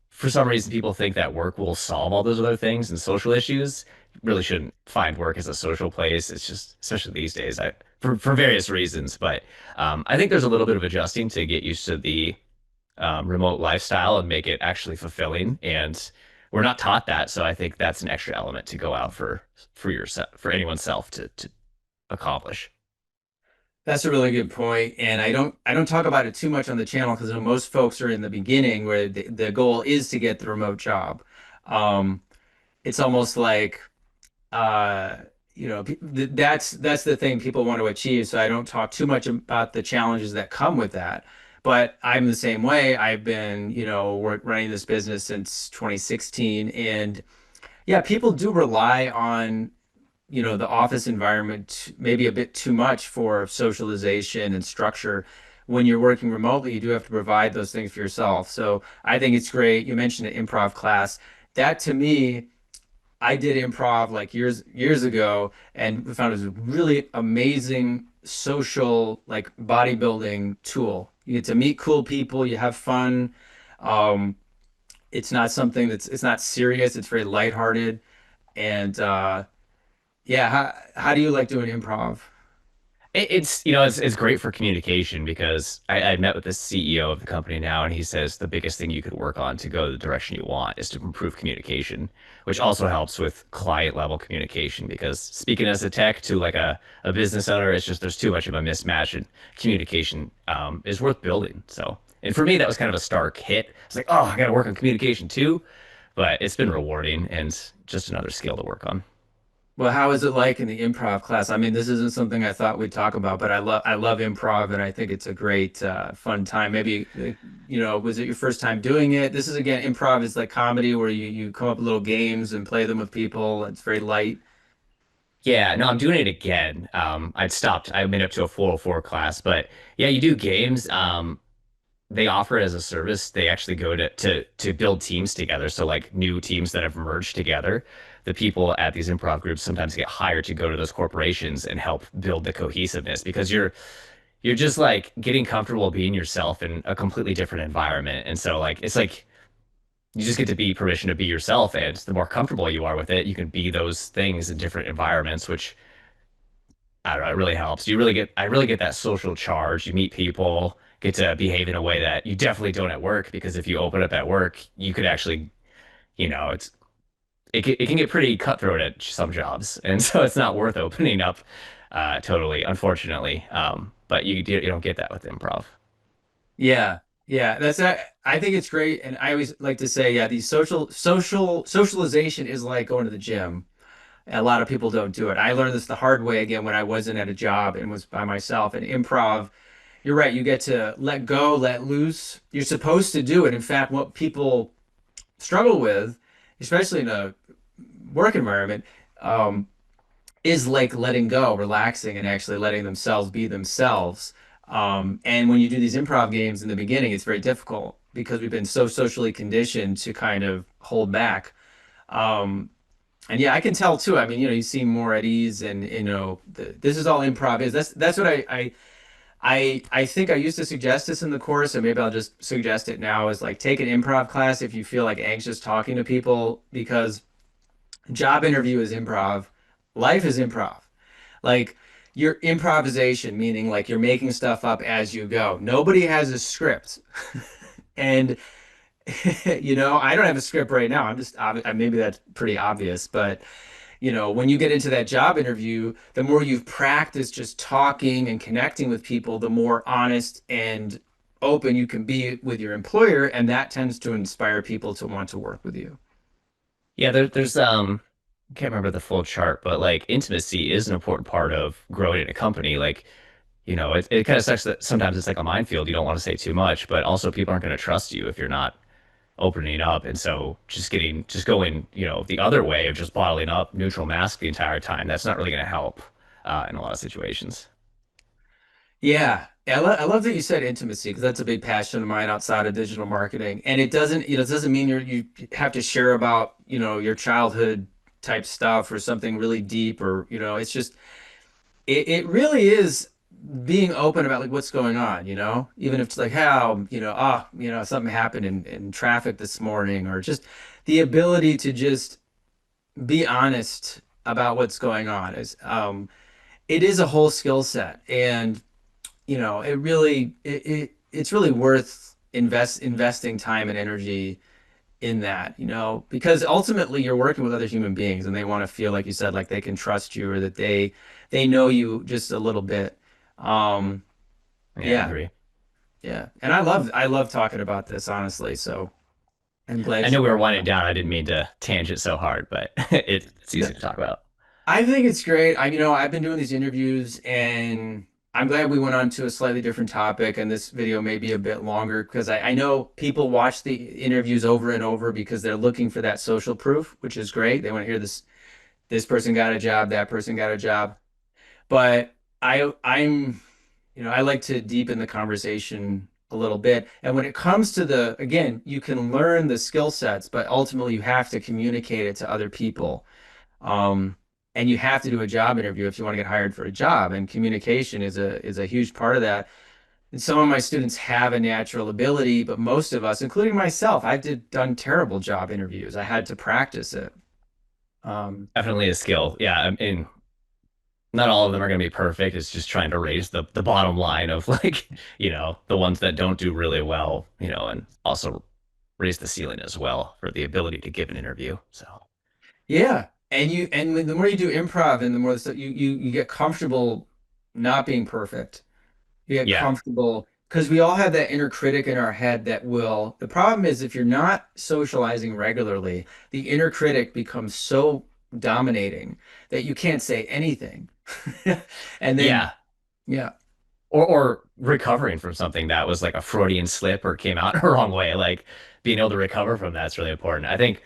For some reason, people think that work will solve all those other things and social issues. Really shouldn't find work as a social place. It's just, especially these days, for various reasons. But I think there's a little bit of adjusting to get used to the remote lifestyle and make it actually fulfilling. And we're not taught that, so I think that's an extra element to go out for yourself, for anyone's self to accomplish. That's a really good point, and I don't talk about it too much on the channel because most folks are in the beginning where the goal is to get the remote job. Um, it's almost like uh, that's the thing people want to achieve. So I don't talk too much about the challenges that come with that. But I'm the same way. I've been, running this business since 2016, and yeah, people do rely on the office environment maybe a bit too much for socialization and structure. When you're working remotely, you do have to provide those things for yourself. So I think it's great. You mentioned an improv class. That to me, I did improv like years ago and found it was a really amazing social like bodybuilding tool. You get to meet cool people, you have fun. Um, it's not something it's not serious, it's very lighthearted. And yeah, how do you like doing improv? It's great for communication because I met with the CEO of the company now, and he says the biggest thing you could work on to go the direction you want is to improve communication, which also helps with client level communication because speaking as a tech to like a business owner, it's just there's too much of a mismatch, and communication is worth building. So, and for me, that was kind of a stark hit. It's like, oh, I got to work on communication too, but it's been rewarding and just another skill to work on. Well, how is it like in the improv class? I mean, this isn't something I thought we'd talk about, but I love improv and I think it's a great fun time. Maybe was it your first time doing it? This is again, improv is like comedy where you come up with little games and play them with people. It's very light. Yeah, no, I'm doing it again. I'd stopped. I made up to a 404 class, but yeah, you do games. They offer it as a service. They actually go to build teams together. So like new teams that have merged together, the people at these improv groups sometimes get hired to go to those corporations and help build the cohesiveness because you're just like getting comfortable being yourself in a completely different environment. And so like it's like you just get to be permission to be yourself, and the more comfortable you are with it, you can be those things in different environments, which I don't know, it really helps. I really get that social charge. You meet people, get to behave in a way that you definitely don't at work, because if you open up at work, you could actually, it can get pretty cutthroat at some jobs. And so it's not worth opening up totally, unfortunately. But you don't get that with improv. Yeah, yeah, I think it's great, and I always like to say, yeah, these socialization is like going to the gym. A lot of people don't do it. I learned this the hard way again when I wasn't at a job and was by myself. And improv, you're right. You get to let go, let loose. You're supposed to do it. In fact, what people struggle with, especially in a work environment, um, is like letting go, relaxing, and actually letting themselves be themselves. And when you do these improv games in the beginning, it's very difficult because we've been so socially conditioned to kind of hold back. Um, and yeah, I can tell too. I mean, you seem more at ease, and this is all improv is. That's what I think I used to suggest this in the course, and maybe I'll just suggest it now. Is like take an improv class if you feel like anxious talking to people, because job interview is improv, life is improv. Like your improvisation, meaning like you're making stuff up as you go. Nobody has a script, and I don't have a script right now. Maybe that's pretty obvious, but when you get into that job interview, the more you've practiced just talking and connecting with people, the more honest and open you can be with your employer, and that tends to inspire people to want to work with you. Yeah, there's I can't remember the full chart, but like intimacy is an important part of growing in a company. Like, it kind of sucks that sometimes it's like a minefield. You don't want to say too much, but also people aren't going to trust you if you're not opening up. And so just going, the other way of just bottling up neutral mask the entire time, that's not really going to help in a lot of situations. Yeah. I love that you said intimacy because that's a big passion of mine outside of digital marketing. And it doesn't mean you have to share about, your childhood type stuff or something really deep or, it's just it really is being open about like what's going on, even if it's like how, something happened in traffic this morning or just the ability to just be honest about what's going on is it is a whole skill set. And it's really worth investing time and energy in that, because ultimately you're working with other human beings and they want to feel like you said, like they can trust you or that they know you just a little bit. Um, Yeah, I yeah, agree. yeah. And I love talking about this, honestly. So I'm I glad know you we were brought it winding up. down. I didn't mean to tangent so hard, but it's easy to talk about. I think it's great. I've been doing these interviews and I'm glad we went on to a slightly different topic and this video may be a bit longer because I know people watch the interviews over and over because they're looking for that social proof, which is great. They want to hear this person got a job, that person got a job. But I'm, I like to deepen the conversation a little bit. And when it comes to again, you can learn the skill sets, but ultimately you have to communicate it to other people. Um, and you have to do a job interview if you want to get hired for a job. And communication is a huge part of that. And some of my students have a natural ability, but most of us, including myself, done terrible job interviews. I had to practice it. Um, Definitely a skill. Yeah, I mean, not all of them are going to be perfect. It's just trying to raise the bottom line of like, the ones that don't do really well, and also raise the ceiling as well for the ability to give an interview. So yeah. And the more you do improv and the more stuff you get comfortable not being perfect. You get yeah, comfortable because we all have that inner critic in our head that will. The problem is if you're not socializing regularly, the inner critic becomes so dominating that you can't say anything. And then, yeah, yeah, or recovering from something that was like a Freudian slip or came out a wrong way, like being able to recover from that's really important. I think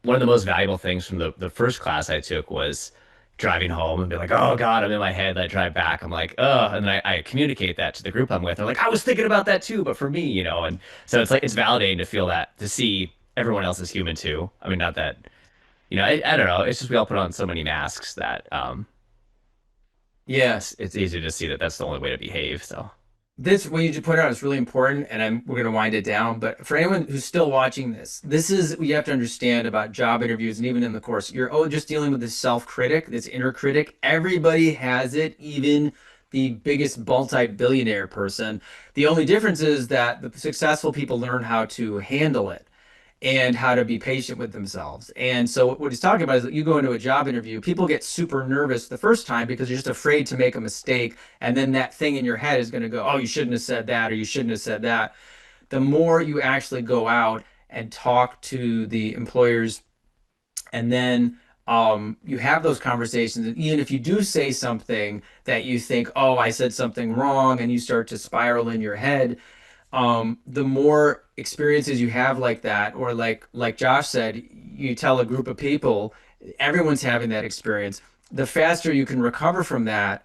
one of the most valuable things from the first class I took was driving home and be like, oh God, I'm in my head. I drive back. I'm like, oh, and then I communicate that to the group I'm with. They're like, I was thinking about that too, but for me, and so it's like it's validating to feel that to see everyone else is human too. I mean, not that, I don't know. It's just we all put on so many masks that yeah. it's easy to see that that's the only way to behave. So This, what you just pointed out is really important, and we're going to wind it down. But for anyone who's still watching this is what you have to understand about job interviews, and even in the course, you're just dealing with this self-critic, this inner critic. Everybody has it, even the biggest multi-billionaire person. The only difference is that the successful people learn how to handle it and how to be patient with themselves. And so what he's talking about is that you go into a job interview, people get super nervous the first time because you're just afraid to make a mistake. And then that thing in your head is going to go, oh, you shouldn't have said that, or you shouldn't have said that. The more you actually go out and talk to the employers, and then you have those conversations, and even if you do say something that you think, oh, I said something wrong, and you start to spiral in your head, the more experiences you have like that, or like Josh said, you tell a group of people, everyone's having that experience. The faster you can recover from that,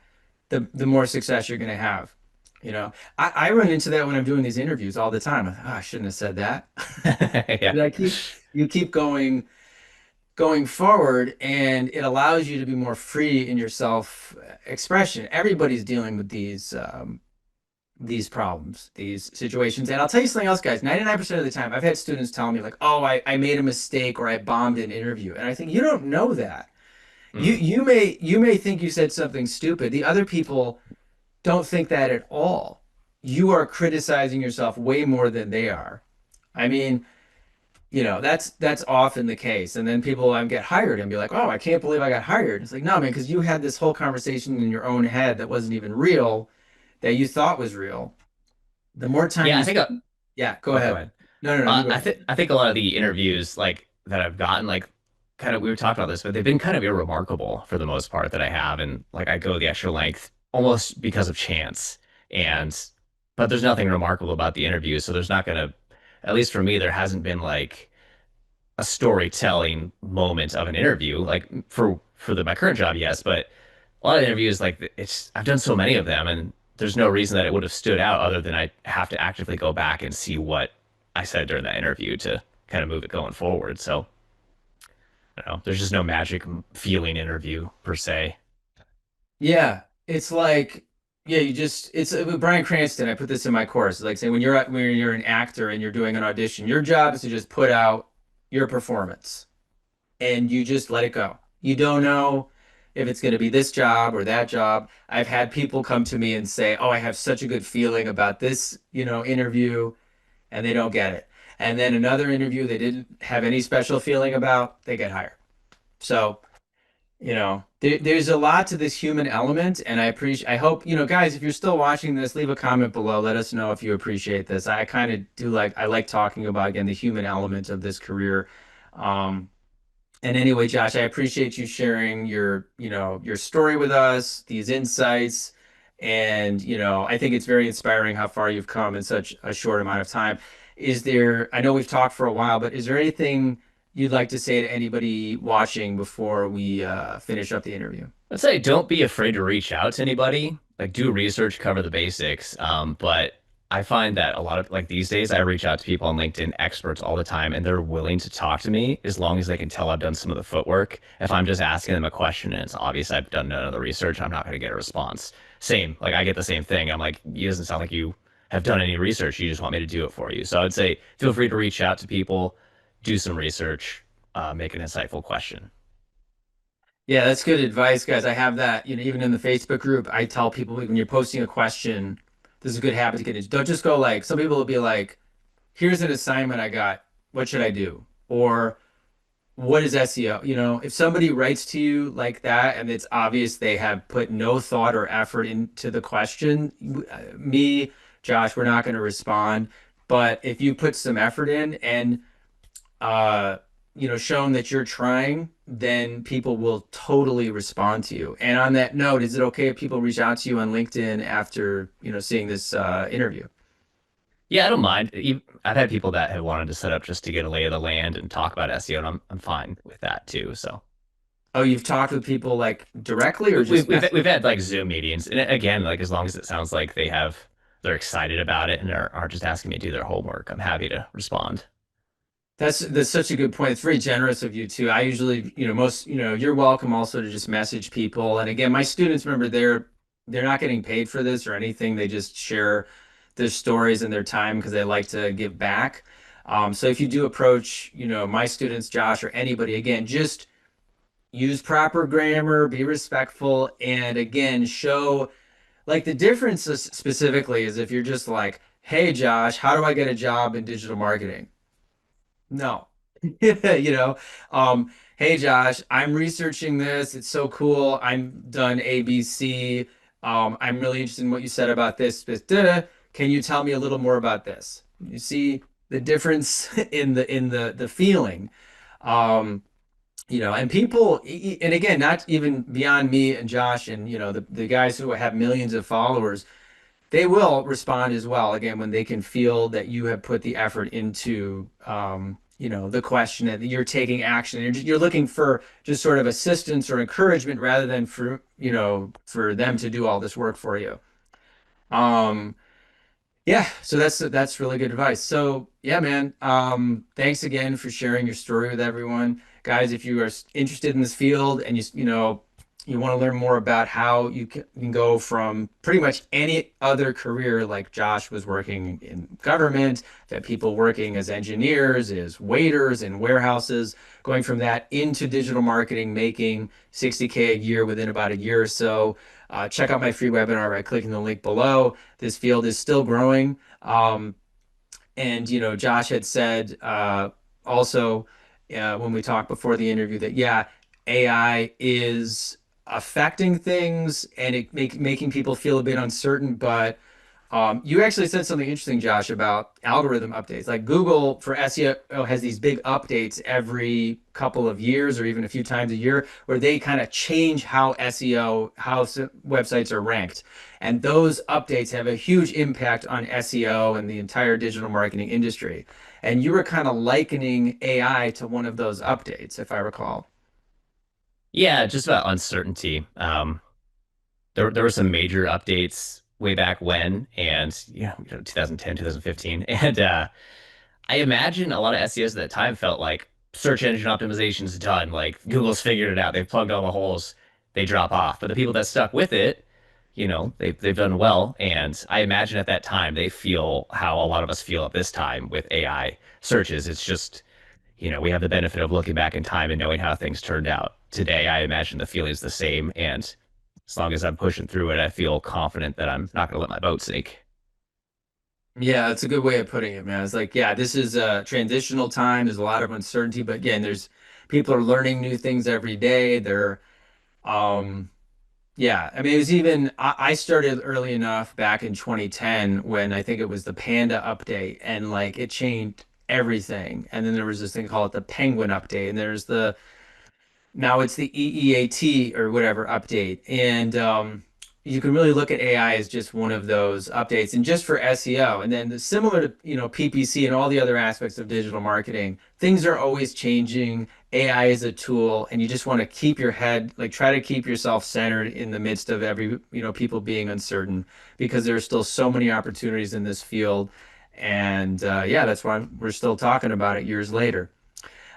the more success you're going to have. I run into that when I'm doing these interviews all the time. Oh, I shouldn't have said that. yeah. But you keep going forward, and it allows you to be more free in your self expression. Everybody's dealing with these problems, these situations. And I'll tell you something else, guys. 99% of the time, I've had students tell me like, "Oh, I made a mistake or I bombed an interview." And I think you don't know that. Mm. You may think you said something stupid. The other people don't think that at all. You are criticizing yourself way more than they are. I mean, that's often the case. And then people get hired and be like, "Oh, I can't believe I got hired." It's like, "No, man, because you had this whole conversation in your own head that wasn't even real, that you thought was real." The more time Yeah, you I think. spend, yeah, go Oh, go ahead. ahead. No, no, no, you go ahead. I think a lot of the interviews like that I've gotten, like kind of we were talking about this, but they've been kind of irremarkable for the most part that I have, and like I go the extra length almost because of chance, and but there's nothing remarkable about the interview, so there's not gonna, at least for me, there hasn't been like a storytelling moment of an interview, like for my current job, yes, but a lot of interviews, like it's I've done so many of them, and there's no reason that it would have stood out other than I have to actively go back and see what I said during that interview to kind of move it going forward. So I don't know, there's just no magic feeling interview per se. Yeah, it's like, yeah, you just it's with Bryan Cranston. I put this in my course. Like say when you're an actor and you're doing an audition, your job is to just put out your performance and you just let it go. You don't know if it's going to be this job or that job. I've had people come to me and say, "Oh, I have such a good feeling about this, interview," and they don't get it. And then another interview they didn't have any special feeling about, they get hired. So there's a lot to this human element, and I hope, guys, if you're still watching this, leave a comment below. Let us know if you appreciate this. I kind of do I like talking about, again, the human element of this career. Um, and anyway, Josh, I appreciate you sharing your story with us, these insights, and, I think it's very inspiring how far you've come in such a short amount of time. I know we've talked for a while, but is there anything you'd like to say to anybody watching before we finish up the interview? I'd say don't be afraid to reach out to anybody. Like do research, cover the basics. But I find that a lot of like these days, I reach out to people on LinkedIn, experts all the time, and they're willing to talk to me as long as they can tell I've done some of the footwork. If I'm just asking them a question and it's obvious I've done none of the research, I'm not going to get a response. Same, like I get the same thing. I'm like, it doesn't sound like you have done any research. You just want me to do it for you. So I would say feel free to reach out to people, do some research, make an insightful question. Yeah, that's good advice, guys. I have that, even in the Facebook group, I tell people when you're posting a question, this is a good habit to get into. Don't just go like, some people will be like, here's an assignment I got. What should I do? Or what is SEO? If somebody writes to you like that and it's obvious they have put no thought or effort into the question, me, Josh, we're not going to respond. But if you put some effort in and uh, shown that you're trying, then people will totally respond to you. And on that note, is it okay if people reach out to you on LinkedIn after, seeing this interview? Yeah, I don't mind. I've had people that have wanted to set up just to get a lay of the land and talk about SEO, and I'm fine with that too. So Oh, you've talked with people like directly or just we've had like Zoom meetings, and again, like as long as it sounds like they're excited about it and aren't just asking me to do their homework, I'm happy to respond. That's such a good point. It's very generous of you too. I usually, you're welcome also to just message people. And again, my students, remember, they're not getting paid for this or anything. They just share their stories and their time because they like to give back. So if you do approach, my students, Josh, or anybody, again, just use proper grammar, be respectful, and again, show like the difference specifically is if you're just like, hey, Josh, how do I get a job in digital marketing? No. You know, hey Josh, I'm researching this. It's so cool. I'm done ABC. I'm really interested in what you said about this. Can you tell me a little more about this? You see the difference in the feeling. Um, and people, and again, not even beyond me and Josh and the guys who have millions of followers, they will respond as well. Again, when they can feel that you have put the effort into, the question and that you're taking action and you're looking for just sort of assistance or encouragement rather than for them to do all this work for you. Um, yeah, so that's really good advice. So yeah, man. Thanks again for sharing your story with everyone, guys. If you are interested in this field and you want to learn more about how you can go from pretty much any other career, like Josh was working in government, that people working as engineers, as waiters in warehouses, going from that into digital marketing, making 60K a year within about a year or so. Check out my free webinar by clicking the link below. This field is still growing. And Josh had said also when we talked before the interview that yeah, AI is affecting things and making people feel a bit uncertain, but You actually said something interesting, Josh, about algorithm updates. Like Google for SEO has these big updates every couple of years or even a few times a year where they kind of change how SEO, how websites are ranked. And those updates have a huge impact on SEO and the entire digital marketing industry. And you were kind of likening AI to one of those updates, if I recall. Yeah, just about uncertainty. There were some major updates way back when, and 2010, 2015, and I imagine a lot of SEOs at that time felt like search engine optimization's done. Like Google's figured it out. They've plugged all the holes. They drop off. But the people that stuck with it, they've done well. And I imagine at that time they feel how a lot of us feel at this time with AI searches. It's just, we have the benefit of looking back in time and knowing how things turned out. Today, I imagine the feeling's the same. And as long as I'm pushing through it, I feel confident that I'm not going to let my boat sink. Yeah, that's a good way of putting it, man. It's like, yeah, this is a transitional time. There's a lot of uncertainty, but again, there's people are learning new things every day. Um, yeah, I mean, it was even, I started early enough back in 2010 when I think it was the Panda update and like it changed everything. And then there was this thing called the Penguin update, and there's now it's the EEAT or whatever update. And you can really look at AI as just one of those updates and just for SEO. And then similar to, PPC and all the other aspects of digital marketing, things are always changing. AI is a tool, and you just want to keep your head, like try to keep yourself centered in the midst of every, people being uncertain because there are still so many opportunities in this field. And yeah, that's why we're still talking about it years later.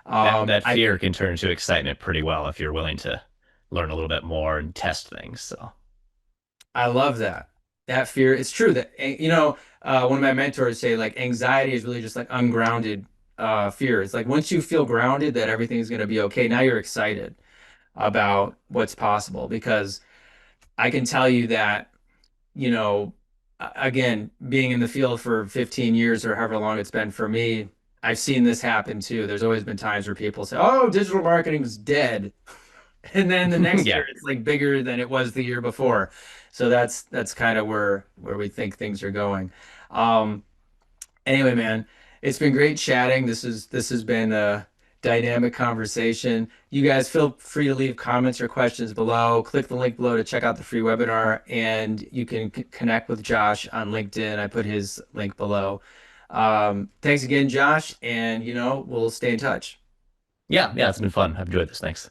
That I fear can turn into excitement pretty well if you're willing to learn a little bit more and test things. So I love that. That fear. It's true that one of my mentors say like anxiety is really just like ungrounded fear. It's like once you feel grounded that everything's going to be okay, now you're excited about what's possible because I can tell you that, again, being in the field for 15 years or however long it's been for me, I've seen this happen too. There's always been times where people say, "Oh, digital marketing's dead." And then the next yeah, year it's like bigger than it was the year before. So that's kind of where we think things are going. Um, anyway, man, it's been great chatting. This has been a dynamic conversation. You guys feel free to leave comments or questions below. Click the link below to check out the free webinar, and you can connect with Josh on LinkedIn. I put his link below. Thanks again, Josh, and we'll stay in touch. yeah, it's been fun. I've enjoyed this. Thanks.